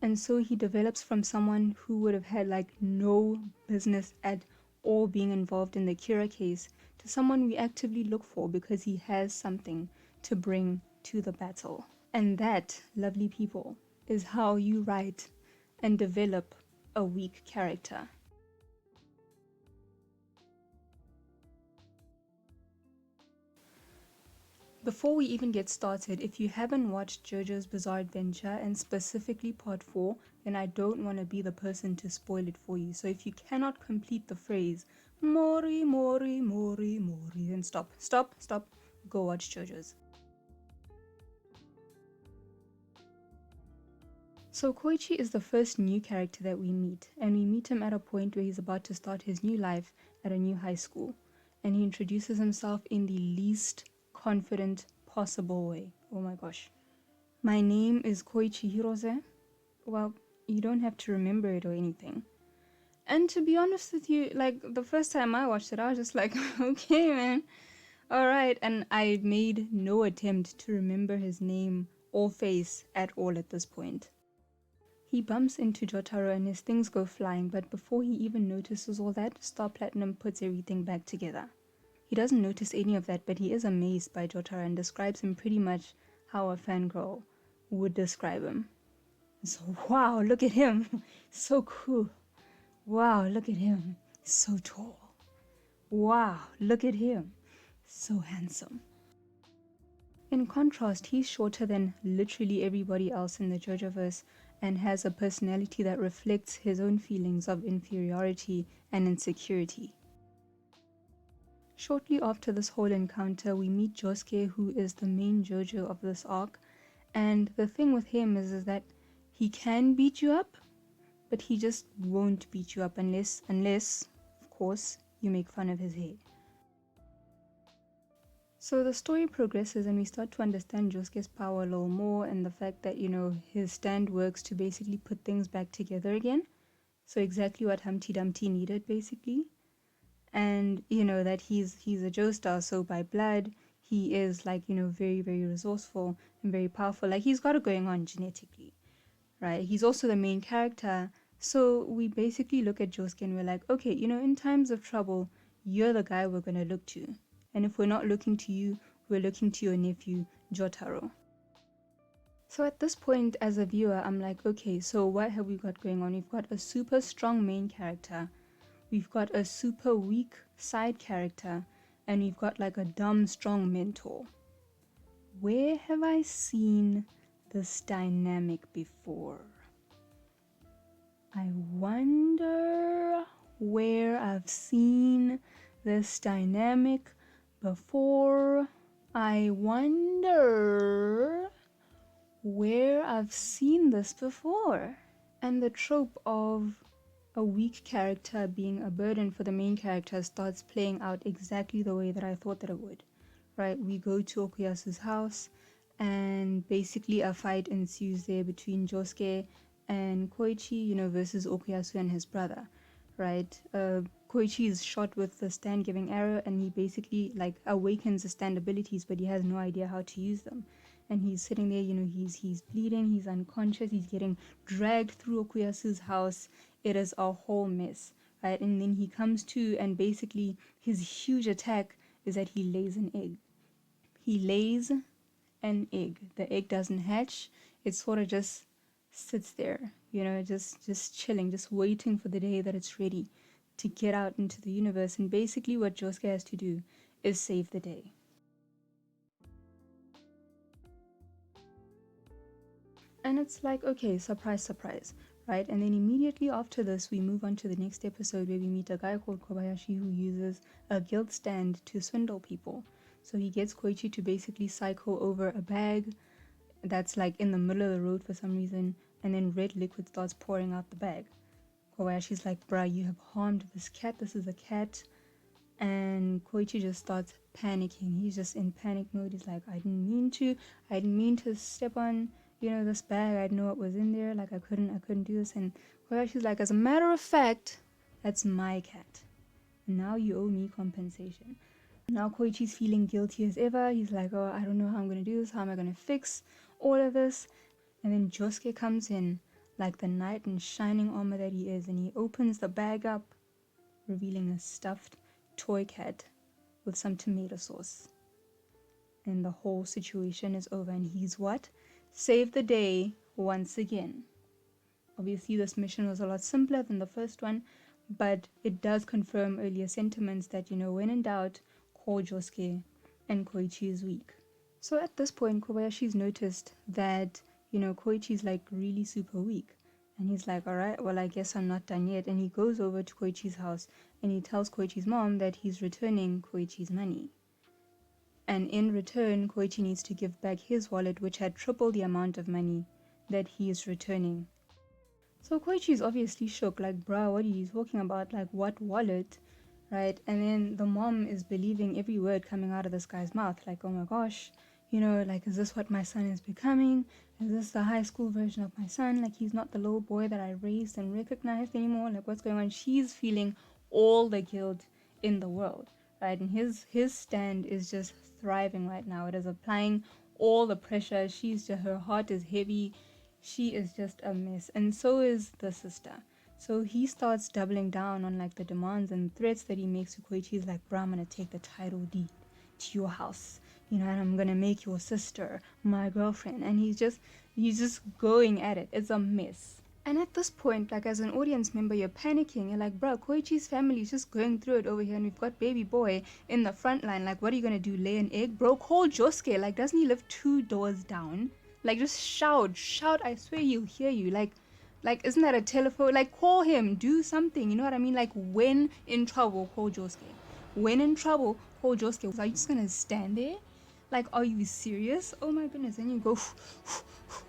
And so he develops from someone who would have had like no business at all being involved in the Kira case to someone we actively look for because he has something to bring to the battle. And that, lovely people, is how you write and develop a weak character. Before we even get started, if you haven't watched JoJo's Bizarre Adventure, and specifically part 4, then I don't want to be the person to spoil it for you. So if you cannot complete the phrase, Mori, Mori, Mori, Mori, then stop, go watch JoJo's. So Koichi is the first new character that we meet, and we meet him at a point where he's about to start his new life at a new high school. And he introduces himself in the least confident possible way. Oh my gosh. My name is Koichi Hirose. Well, you don't have to remember it or anything. And to be honest with you, like the first time I watched it, I was just like, okay, man. Alright. And I made no attempt to remember his name or face at all at this point. He bumps into Jotaro and his things go flying, but before he even notices all that, Star Platinum puts everything back together. He doesn't notice any of that, but he is amazed by Jotaro and describes him pretty much how a fangirl would describe him. So, wow, look at him. So cool. Wow, look at him. So tall. Wow, look at him. So handsome. In contrast, he's shorter than literally everybody else in the JoJoverse and has a personality that reflects his own feelings of inferiority and insecurity. Shortly after this whole encounter, we meet Josuke, who is the main JoJo of this arc, and the thing with him is that he can beat you up, but he just won't beat you up unless, of course, you make fun of his hair. So the story progresses and we start to understand Josuke's power a little more, and the fact that, his stand works to basically put things back together again. So exactly what Humpty Dumpty needed, basically. And that he's a Joestar, so by blood he is very, very resourceful and very powerful. Like, he's got it going on genetically, right? He's also the main character, so we basically look at Josuke and we're like, okay, in times of trouble, you're the guy we're gonna look to. And if we're not looking to you, we're looking to your nephew Jotaro. So at this point, as a viewer, I'm like, okay, so what have we got going on? We've got a super strong main character, we've got a super weak side character, and we've got like a dumb strong mentor. Where have I seen this dynamic before? I wonder where I've seen this dynamic before. I wonder where I've seen this before. And the trope of a weak character being a burden for the main character starts playing out exactly the way that I thought that it would, right? We go to Okuyasu's house and basically a fight ensues there between Josuke and Koichi, versus Okuyasu and his brother, right? Koichi is shot with the stand giving arrow and he basically awakens the stand abilities, but he has no idea how to use them. And he's sitting there, he's bleeding, he's unconscious, he's getting dragged through Okuyasu's house. It is a whole mess, right? And then he comes to, and basically his huge attack is that he lays an egg. He lays an egg. The egg doesn't hatch. It sort of just sits there, just chilling, just waiting for the day that it's ready to get out into the universe. And basically what Josuke has to do is save the day. And it's like, okay, surprise, surprise, right? And then immediately after this, we move on to the next episode where we meet a guy called Kobayashi who uses a guild stand to swindle people. So he gets Koichi to basically psycho over a bag that's in the middle of the road for some reason, and then red liquid starts pouring out the bag. Kobayashi's like, bruh, you have harmed this cat, this is a cat. And Koichi just starts panicking. He's just in panic mode. He's like, I didn't mean to step on this bag. I didn't know what was in there. I couldn't do this. And Kobayashi's like, as a matter of fact, that's my cat. And now you owe me compensation. Now Koichi's feeling guilty as ever. He's like, oh, I don't know how I'm going to do this. How am I going to fix all of this? And then Josuke comes in like the knight in shining armor that he is, and he opens the bag up, revealing a stuffed toy cat with some tomato sauce. And the whole situation is over, and he's what? Saved the day once again. Obviously, this mission was a lot simpler than the first one, but it does confirm earlier sentiments that, when in doubt, call Josuke and Koichi is weak. So at this point, Kobayashi's noticed that, Koichi's like really super weak. And he's like, alright, well, I guess I'm not done yet. And he goes over to Koichi's house and he tells Koichi's mom that he's returning Koichi's money. And in return, Koichi needs to give back his wallet, which had triple the amount of money that he is returning. So Koichi's obviously shook, like, bruh, what are you talking about? Like, what wallet? Right? And then the mom is believing every word coming out of this guy's mouth. Like, oh my gosh, like, is this what my son is becoming? Is this the high school version of my son? Like, he's not the little boy that I raised and recognized anymore. Like, what's going on? She's feeling all the guilt in the world, right? And his stand is just thriving right now. It is applying all the pressure. Her heart is heavy. She is just a mess, and so is the sister. So he starts doubling down on like the demands and threats that he makes to Koichi. He's like, bro, I'm gonna take the title deed to your house, and I'm gonna make your sister my girlfriend. And he's just going at it. It's a mess. And at this point, like, as an audience member, you're panicking. You're like, bro, Koichi's family is just going through it over here, and we've got baby boy in the front line. Like, what are you gonna do, lay an egg? Bro, call Josuke. Like, doesn't he live 2 doors down? Like, just shout, I swear he'll hear you. Like, isn't that a telephone? Like, call him, do something, you know what I mean? Like, when in trouble, call Josuke. When in trouble, call Josuke. Are you just gonna stand there? Like, are you serious? Oh my goodness. Then you go,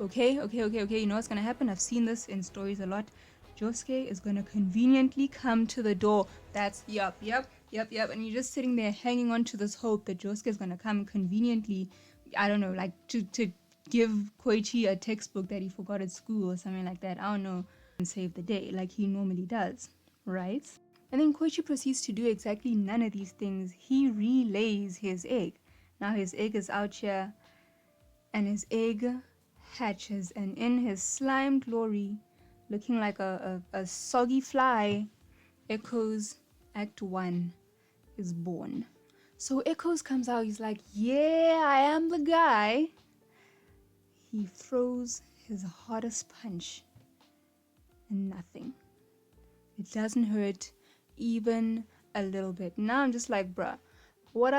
okay. You know what's gonna happen? I've seen this in stories a lot. Josuke is gonna conveniently come to the door. That's, yep. And you're just sitting there hanging on to this hope that Josuke is gonna come conveniently, I don't know, like, to give Koichi a textbook that he forgot at school or something like that. I don't know. And save the day like he normally does, right? And then Koichi proceeds to do exactly none of these things. He relays his egg. Now his egg is out here, and his egg hatches, and in his slime glory, looking like a soggy fly, Echoes Act 1 is born. So Echoes comes out, he's like, yeah, I am the guy. He throws his hardest punch, and nothing. It doesn't hurt even a little bit. Now I'm just like, bruh, what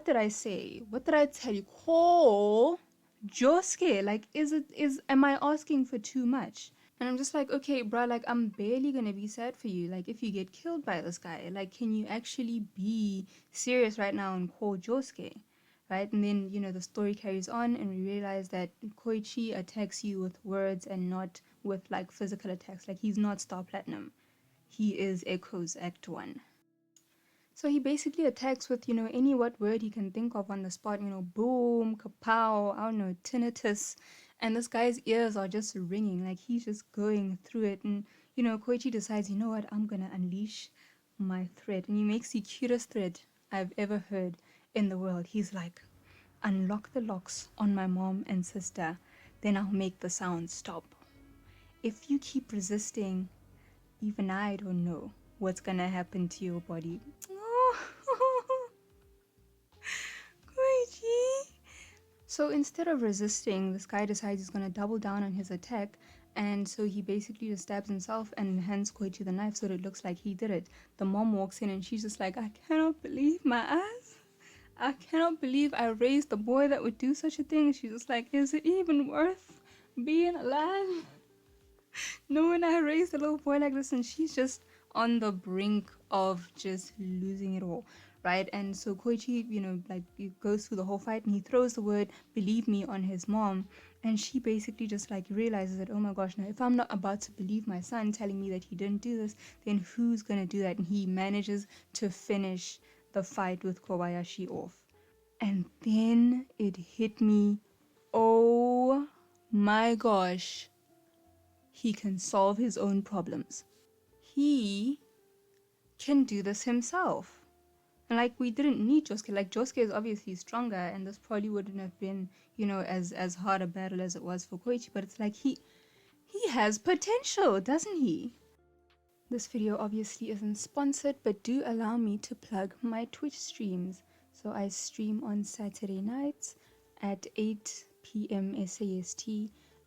did I say? What did I tell you? Call Josuke. Like, am I asking for too much? And I'm just like, okay, bruh, like, I'm barely gonna be sad for you. Like, if you get killed by this guy, like, can you actually be serious right now and call Josuke? Right? And then, the story carries on, and we realize that Koichi attacks you with words and not with, like, physical attacks. Like, he's not Star Platinum. He is Echoes Act 1. So he basically attacks with, any what word he can think of on the spot, boom, kapow, I don't know, tinnitus. And this guy's ears are just ringing, like he's just going through it. And, Koichi decides, you know what, I'm gonna unleash my threat. And he makes the cutest threat I've ever heard in the world. He's like, unlock the locks on my mom and sister, then I'll make the sound stop. If you keep resisting, even I don't know what's gonna happen to your body. Oh, Koichi. So instead of resisting, this guy decides he's gonna double down on his attack, and so he basically just stabs himself and hands Koichi the knife so that it looks like he did it. The mom walks in and she's just like, I cannot believe my eyes. I cannot believe I raised a boy that would do such a thing. She's just like, is it even worth being alive? Knowing I raised a little boy like this, and she's just on the brink of just losing it all, right? And so Koichi, he goes through the whole fight and he throws the word believe me on his mom, and she basically just like realizes that, oh my gosh, now if I'm not about to believe my son telling me that he didn't do this, then who's gonna do that? And he manages to finish the fight with Kobayashi off. And then it hit me, oh my gosh, he can solve his own problems. He can do this himself. And like, we didn't need Josuke. Like, Josuke is obviously stronger, and this probably wouldn't have been, as hard a battle as it was for Koichi. But it's like he He has potential, doesn't he? This video obviously isn't sponsored, but do allow me to plug my Twitch streams. So I stream on Saturday nights at 8 p.m. SAST,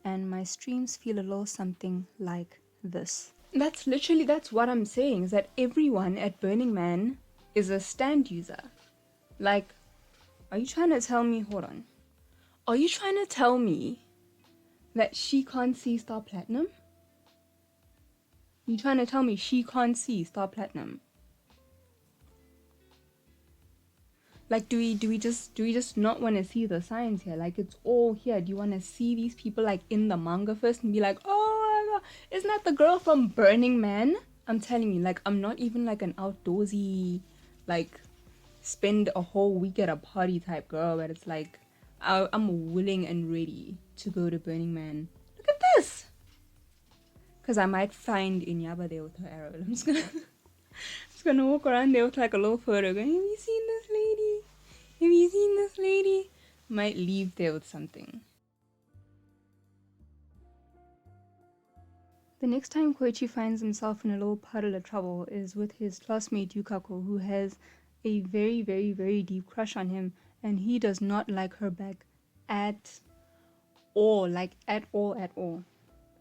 and my streams feel a little something like this. That's what I'm saying, is that everyone at Burning Man is a stand user. Like, are you trying to tell me, hold on, are you trying to tell me that she can't see Star Platinum? You trying to tell me she can't see Star Platinum? Like, do we just not want to see the signs here? Like, it's all here. Do you want to see these people like in the manga first and be like, oh my god, isn't that the girl from Burning Man? I'm telling you, like, I'm not even like an outdoorsy, like, spend a whole week at a party type girl, but it's like, I'm willing and ready to go to Burning Man. Look at this! Because I might find Inyaba there with her arrow. I'm just gonna walk around there with like a little photo going, have you seen this lady? Have you seen this lady? Might leave there with something. The next time Koichi finds himself in a little puddle of trouble is with his classmate Yukako, who has a very, very, very deep crush on him, and he does not like her back at all. Like, at all, at all.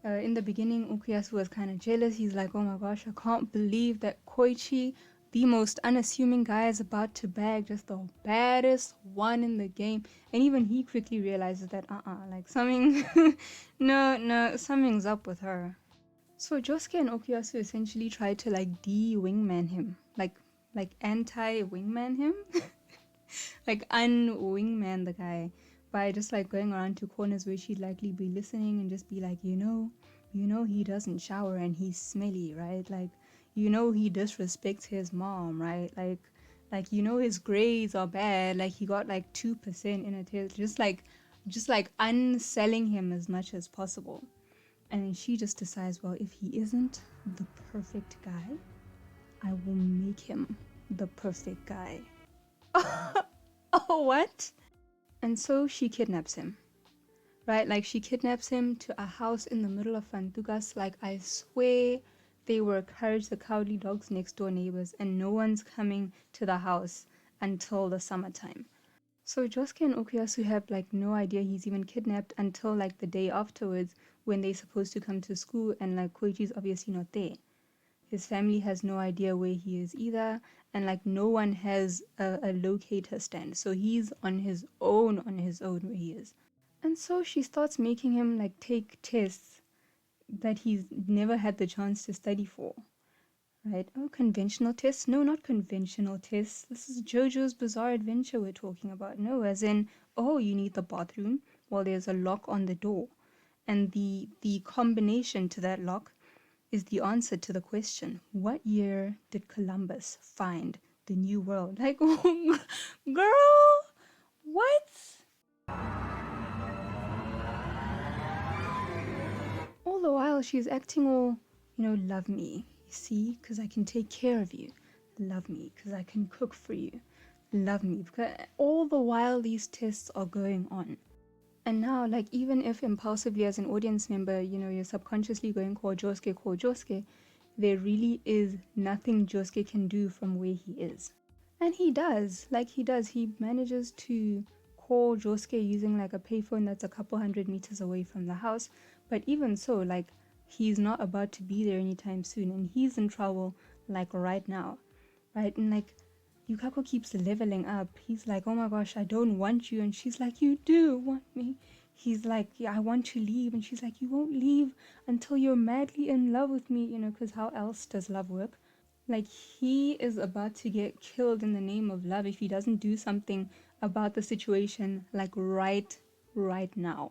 In the beginning, Okuyasu was kind of jealous. He's like, oh my gosh, I can't believe that Koichi, the most unassuming guy, is about to bag just the baddest one in the game. And even he quickly realizes that, like something, no, something's up with her. So Josuke and Okuyasu essentially tried to like de-wingman him. Like anti-wingman him? Like un-wingman the guy. By just like going around to corners where she'd likely be listening and just be like, you know he doesn't shower and he's smelly, right? Like, you know he disrespects his mom, right? Like you know his grades are bad, like he got like 2% in a test. Just like unselling him as much as possible. And then she just decides, well, if he isn't the perfect guy, I will make him the perfect guy. Oh, what? And so she kidnaps him, right? Like, she kidnaps him to a house in the middle of Fantugas. Like, I swear they were Courage the Cowardly Dog's next door neighbors, and no one's coming to the house until the summertime. So Josuke and Okuyasu have like no idea he's even kidnapped until like the day afterwards, when they're supposed to come to school, and like Koichi's obviously not there. His family has no idea where he is either, and like no one has a locator stand, so he's on his own where he is. And so she starts making him like take tests that he's never had the chance to study for, right? Oh, conventional tests? No, not conventional tests. This is JoJo's Bizarre Adventure we're talking about. No, as in, oh, you need the bathroom. Well, there's a lock on the door, and the combination to that lock is the answer to the question, what year did Columbus find the New World? Like, girl, what? All the while she's acting all, love me, you see, because I can take care of you. Love me, because I can cook for you. Love me, because all the while these tests are going on. And now, like, even if impulsively as an audience member, you're subconsciously going, call Josuke, there really is nothing Josuke can do from where he is. And he does. He manages to call Josuke using like a payphone that's a couple 100 meters away from the house. But even so, like, he's not about to be there anytime soon, and he's in trouble, like, right now, right? And like, Yukako keeps leveling up. He's like, oh my gosh, I don't want you. And she's like, you do want me. He's like, yeah, I want to leave. And she's like, you won't leave until you're madly in love with me, because how else does love work? Like, he is about to get killed in the name of love if he doesn't do something about the situation, like, right now.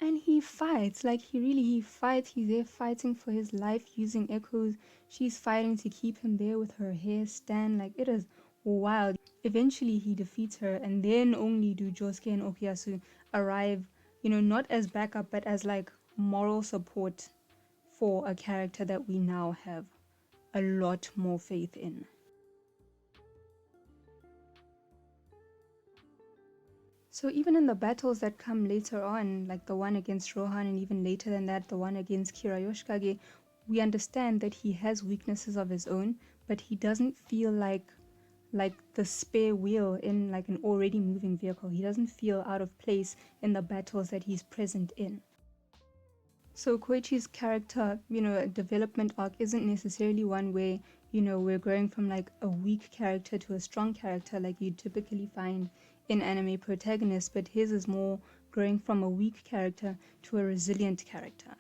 And he fights, like, he fights. He's there fighting for his life using echoes. She's fighting to keep him there with her hair stand. Like, it is wild. Eventually he defeats her, and then only do Josuke and Okuyasu arrive, not as backup, but as like moral support for a character that we now have a lot more faith in. So even in the battles that come later on, like the one against Rohan and even later than that, the one against Kira Yoshikage, we understand that he has weaknesses of his own, but he doesn't feel like the spare wheel in like an already moving vehicle. He doesn't feel out of place in the battles that he's present in. So Koichi's character, development arc isn't necessarily one where, we're growing from like a weak character to a strong character like you typically find in anime protagonists, but his is more growing from a weak character to a resilient character.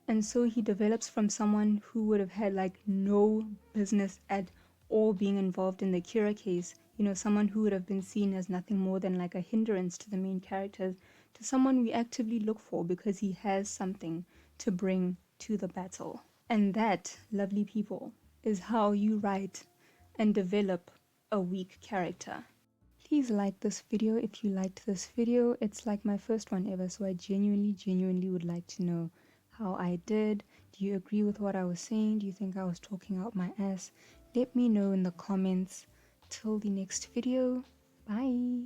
And so he develops from someone who would have had like no business at all being involved in the Kira case, someone who would have been seen as nothing more than like a hindrance to the main characters, to someone we actively look for because he has something to bring to the battle. And that, lovely people, is how you write and develop a weak character. Please like this video if you liked this video. It's like my first one ever, so I genuinely would like to know how I did. Do you agree with what I was saying? Do you think I was talking out my ass? Let me know in the comments. Till the next video, bye.